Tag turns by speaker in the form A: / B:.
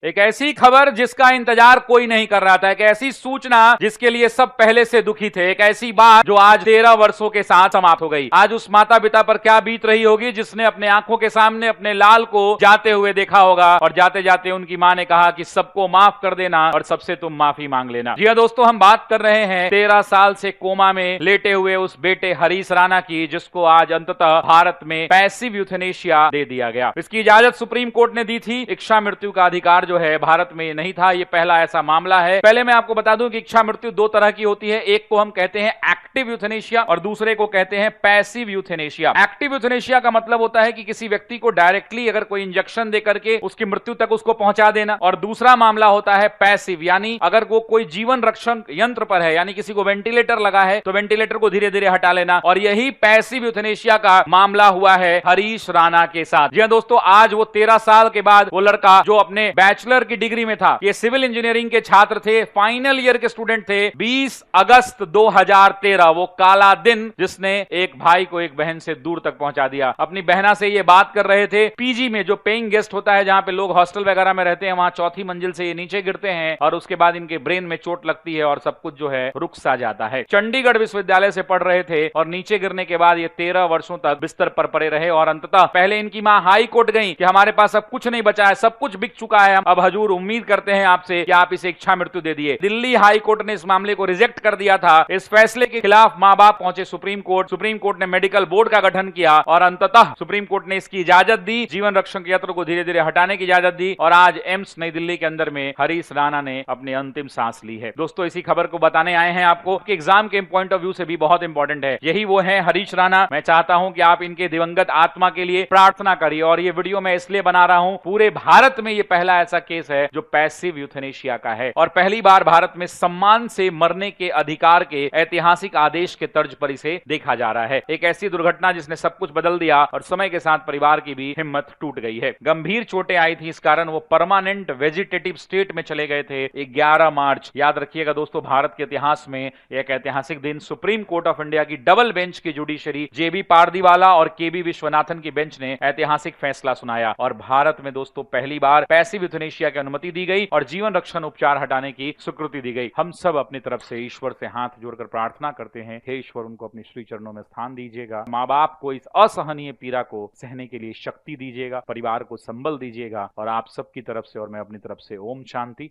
A: एक ऐसी खबर जिसका इंतजार कोई नहीं कर रहा था, एक ऐसी सूचना जिसके लिए सब पहले से दुखी थे, एक ऐसी बात जो आज 13 वर्षों के साथ समाप्त हो गई। आज उस माता पिता पर क्या बीत रही होगी जिसने अपने आंखों के सामने अपने लाल को जाते हुए देखा होगा और जाते जाते उनकी मां ने कहा कि सबको माफ कर देना और सबसे तुम माफी मांग लेना। जी हां दोस्तों, हम बात कर रहे हैं 13 साल से कोमा में लेटे हुए उस बेटे हरीश राणा की, जिसको आज अंततः भारत में पैसिव यूथेनेशिया दे दिया गया। इसकी इजाजत सुप्रीम कोर्ट ने दी थी। इच्छा मृत्यु का अधिकार जो है भारत में नहीं था, ये पहला ऐसा मामला है। पहले मैं आपको बता दूं कि इच्छा मृत्यु दो तरह की होती है, एक को हम कहते हैं एक्टिव यूथेनेशिया और दूसरे को कहते हैं पैसिव यूथेनेशिया। एक्टिव यूथेनेशिया का मतलब होता है कि किसी व्यक्ति को डायरेक्टली अगर कोई इंजेक्शन देकर के उसकी मृत्यु तक उसको पहुंचा देना, और दूसरा मामला होता है पैसिव, यानी अगर वो कोई जीवन रक्षण यंत्र पर है, यानी किसी को वेंटिलेटर लगा है तो वेंटिलेटर को धीरे धीरे हटा लेना, और यही पैसिव यूथेनेशिया का मामला हुआ है हरीश राणा के साथ। जी हां दोस्तों, आज वो 13 साल के बाद वो लड़का जो अपने बैचलर की डिग्री में था, ये सिविल इंजीनियरिंग के छात्र थे, फाइनल ईयर के स्टूडेंट थे, 20 अगस्त 2013 वो काला दिन जिसने एक भाई को एक बहन से दूर तक पहुंचा दिया। अपनी बहना से ये बात कर रहे थे। पीजी में जो पेइंग गेस्ट होता है, जहां पे लोग हॉस्टल वगैरह में रहते हैं, वहां चौथी मंजिल से ये नीचे गिरते हैं और उसके बाद इनके ब्रेन में चोट लगती है और सब कुछ जो है रुक सा जाता है। चंडीगढ़ विश्वविद्यालय से पढ़ रहे थे और नीचे गिरने के बाद ये 13 वर्षों तक बिस्तर पर पड़े रहे और अंततः पहले इनकी मां हाई कोर्ट गई कि हमारे पास अब कुछ नहीं बचा है, सब कुछ बिक चुका है, अब हजूर उम्मीद करते हैं आपसे कि आप इसे इच्छा मृत्यु दे दिए। दिल्ली हाई कोर्ट ने इस मामले को रिजेक्ट कर दिया था। इस फैसले के खिलाफ मां बाप पहुंचे सुप्रीम कोर्ट। सुप्रीम कोर्ट ने मेडिकल बोर्ड का गठन किया और अंततः सुप्रीम कोर्ट ने इसकी इजाजत दी, जीवन रक्षक यंत्र को धीरे धीरे हटाने की इजाजत दी, और आज एम्स नई दिल्ली के अंदर में हरीश राणा ने अपनी अंतिम सांस ली है। दोस्तों, इसी खबर को बताने आए हैं आपको कि एग्जाम के पॉइंट ऑफ व्यू से भी बहुत इंपॉर्टेंट है। यही वो है हरीश राणा। मैं चाहता हूं कि आप इनके दिवंगत आत्मा के लिए प्रार्थना करिए, और ये वीडियो मैं इसलिए बना रहा हूं, पूरे भारत में ये पहला ऐसा केस है जो पैसिव यूथेनेशिया का है, और पहली बार भारत में सम्मान से मरने के अधिकार के ऐतिहासिक आदेश के तर्ज पर इसे देखा जा रहा है। एक ऐसी दुर्घटना जिसने सब कुछ बदल दिया और समय के साथ परिवार की भी हिम्मत टूट गई है। गंभीर चोटें आई थी, इस कारण वो परमानेंट वेजिटेटिव स्टेट में चले गए थे 11 मार्च। याद रखिएगा दोस्तों, भारत के इतिहास में एक ऐतिहासिक दिन, सुप्रीम कोर्ट ऑफ इंडिया की डबल बेंच की जुडिशरी जेबी पारदीवाला और केबी विश्वनाथन की बेंच ने ऐतिहासिक फैसला सुनाया और भारत में दोस्तों पहली बार पैसिव यूथेनेशिया की अनुमति दी गई और जीवन रक्षण उपचार हटाने की स्वीकृति दी गई। हम सब अपनी तरफ से ईश्वर से हाथ जोड़कर प्रार्थना करते हैं, हे ईश्वर उनको अपने श्री चरणों में स्थान दीजिएगा, माँ बाप को इस असहनीय पीड़ा को सहने के लिए शक्ति दीजिएगा, परिवार को संबल दीजिएगा, और आप सबकी तरफ से और मैं अपनी तरफ से ओम शांति।